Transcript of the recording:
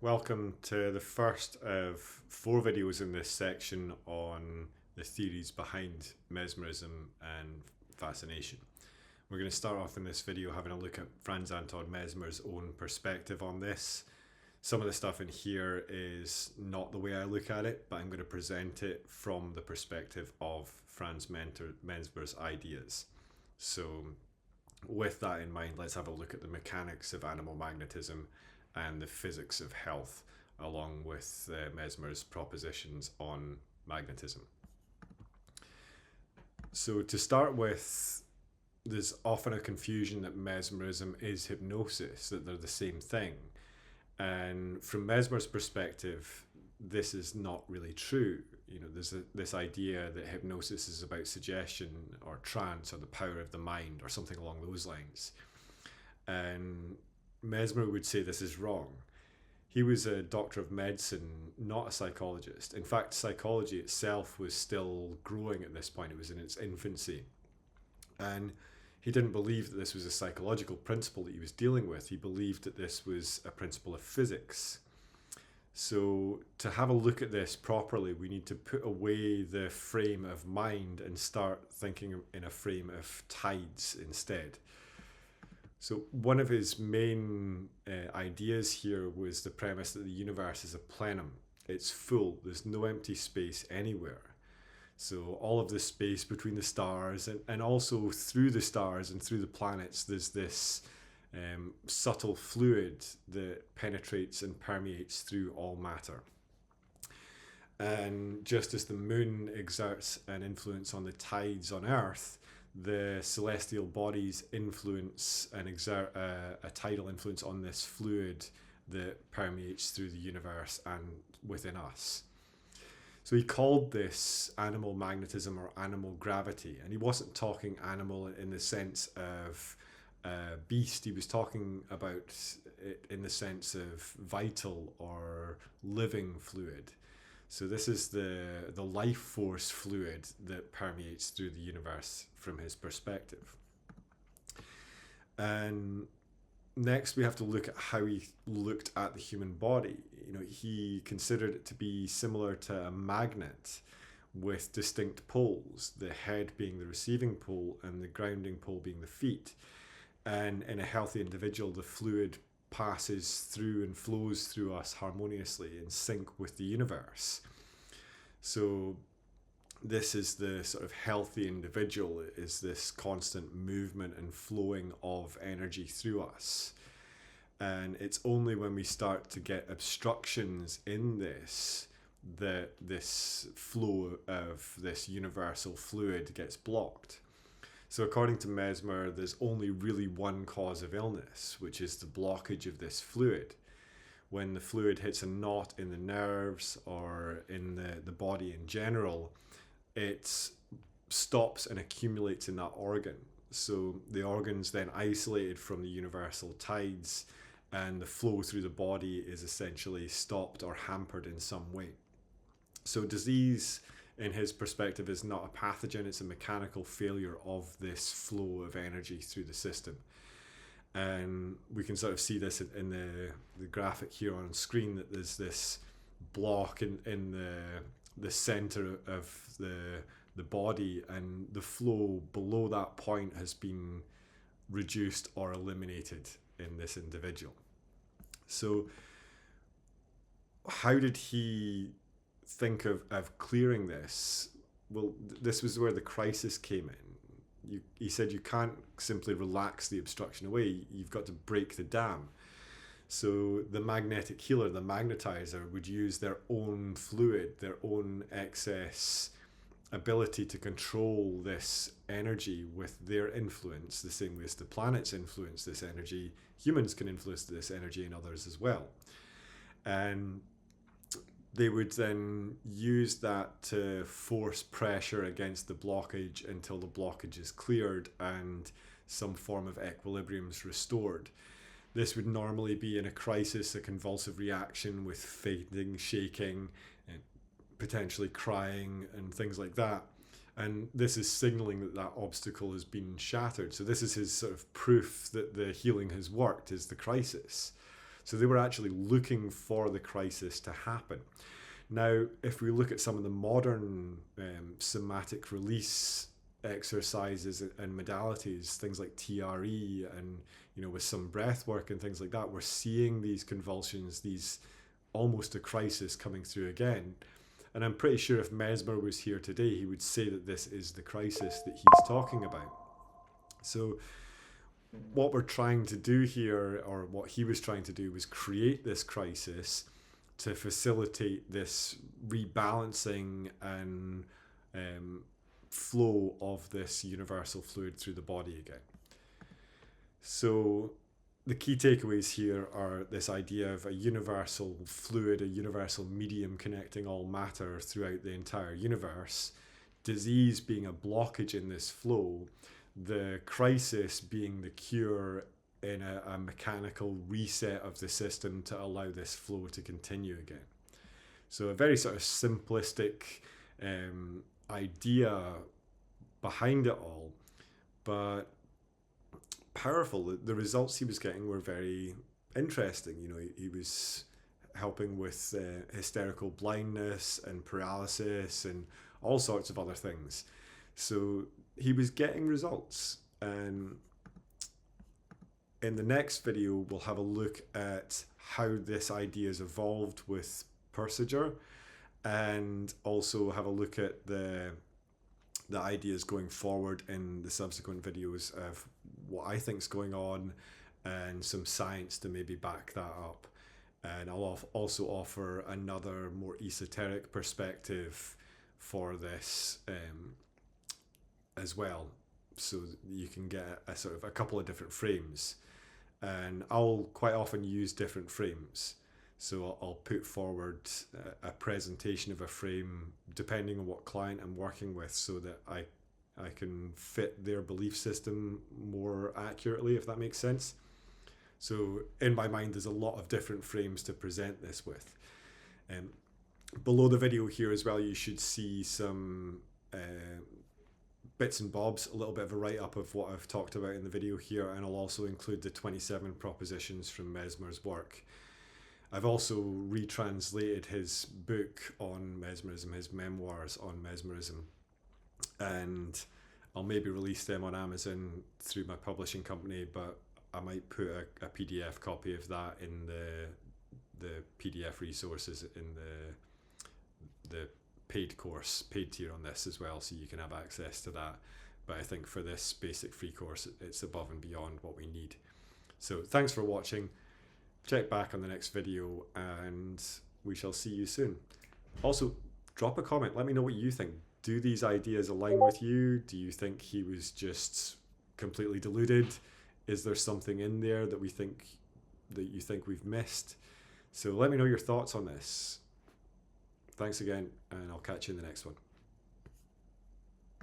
Welcome to the first of 4 videos in this section on the theories behind mesmerism and fascination. We're going to start off in this video having a look at Franz Anton Mesmer's own perspective on this. Some of the stuff in here is not the way I look at it, but I'm going to present it from the perspective of Franz Mesmer's ideas. So with that in mind, let's have a look at the mechanics of animal magnetism and the physics of health, along with Mesmer's propositions on magnetism. So to start with, there's often a confusion that mesmerism is hypnosis, that they're the same thing. And from Mesmer's perspective, this is not really true. You know, there's this idea that hypnosis is about suggestion or trance or the power of the mind or something along those lines. And Mesmer would say this is wrong. He was a doctor of medicine, not a psychologist. In fact, psychology itself was still growing at this point. It was in its infancy. And he didn't believe that this was a psychological principle that he was dealing with. He believed that this was a principle of physics. So to have a look at this properly, we need to put away the frame of mind and start thinking in a frame of tides instead. So one of his main ideas here was the premise that the universe is a plenum. It's full. There's no empty space anywhere. So all of the space between the stars and also through the stars and through the planets, there's this subtle fluid that penetrates and permeates through all matter. And just as the moon exerts an influence on the tides on Earth, the celestial bodies influence and exert a tidal influence on this fluid that permeates through the universe and within us. So he called this animal magnetism or animal gravity, and he wasn't talking animal in the sense of beast. He was talking about it in the sense of vital or living fluid. So this is the life force fluid that permeates through the universe from his perspective. And next we have to look at how he looked at the human body. You know, he considered it to be similar to a magnet with distinct poles, the head being the receiving pole and the grounding pole being the feet. And in a healthy individual, the fluid passes through and flows through us harmoniously in sync with the universe. So this is the sort of healthy individual, is this constant movement and flowing of energy through us. And it's only when we start to get obstructions in this that this flow of this universal fluid gets blocked. So according to Mesmer, there's only really one cause of illness, which is the blockage of this fluid. When the fluid hits a knot in the nerves or in the body in general, it stops and accumulates in that organ. So the organ's then isolated from the universal tides, and the flow through the body is essentially stopped or hampered in some way. So disease, in his perspective, is not a pathogen, it's a mechanical failure of this flow of energy through the system. And we can sort of see this in the graphic here on screen, that there's this block in the center of the body, and the flow below that point has been reduced or eliminated in this individual. So how did he think of clearing this? Well, this was where the crisis came in. He said you can't simply relax the obstruction away, you've got to break the dam. So the magnetic healer, the magnetizer, would use their own fluid, their own excess ability to control this energy with their influence, the same way as the planets influence this energy. Humans can influence this energy and others as well. And they would then use that to force pressure against the blockage until the blockage is cleared and some form of equilibrium is restored. This would normally be in a crisis, a convulsive reaction with fainting, shaking, and potentially crying and things like that. And this is signaling that that obstacle has been shattered. So this is his sort of proof that the healing has worked, is the crisis. So they were actually looking for the crisis to happen. Now, if we look at some of the modern somatic release exercises and modalities, things like TRE and, you know, with some breath work and things like that, we're seeing these convulsions, these almost a crisis coming through again. And I'm pretty sure if Mesmer was here today, he would say that this is the crisis that he's talking about. So what we're trying to do here, or what he was trying to do, was create this crisis to facilitate this rebalancing and flow of this universal fluid through the body again. So the key takeaways here are this idea of a universal fluid, a universal medium connecting all matter throughout the entire universe, disease being a blockage in this flow, the crisis being the cure in a mechanical reset of the system to allow this flow to continue again. So a very sort of simplistic idea behind it all, but powerful. The results he was getting were very interesting. You know, he was helping with hysterical blindness and paralysis and all sorts of other things. So he was getting results. And in the next video, we'll have a look at how this idea has evolved with procedure, and also have a look at the ideas going forward in the subsequent videos of what I think is going on and some science to maybe back that up. And I'll also offer another more esoteric perspective for this as well, so you can get a sort of a couple of different frames. And I'll quite often use different frames. So I'll put forward a presentation of a frame depending on what client I'm working with, so that I can fit their belief system more accurately, if that makes sense. So in my mind, there's a lot of different frames to present this with. Below the video here as well, you should see some bits and bobs, a little bit of a write-up of what I've talked about in the video here, and I'll also include the 27 propositions from Mesmer's work. I've also retranslated his book on mesmerism, his memoirs on mesmerism, and I'll maybe release them on Amazon through my publishing company, but I might put a PDF copy of that in the PDF resources in the paid course, paid tier on this as well, so you can have access to that. But I think for this basic free course, it's above and beyond what we need. So thanks for watching. Check back on the next video, and we shall see you soon. Also, drop a comment. Let me know what you think. Do these ideas align with you? Do you think he was just completely deluded? Is there something in there that you think we've missed? So let me know your thoughts on this. Thanks again, and I'll catch you in the next one.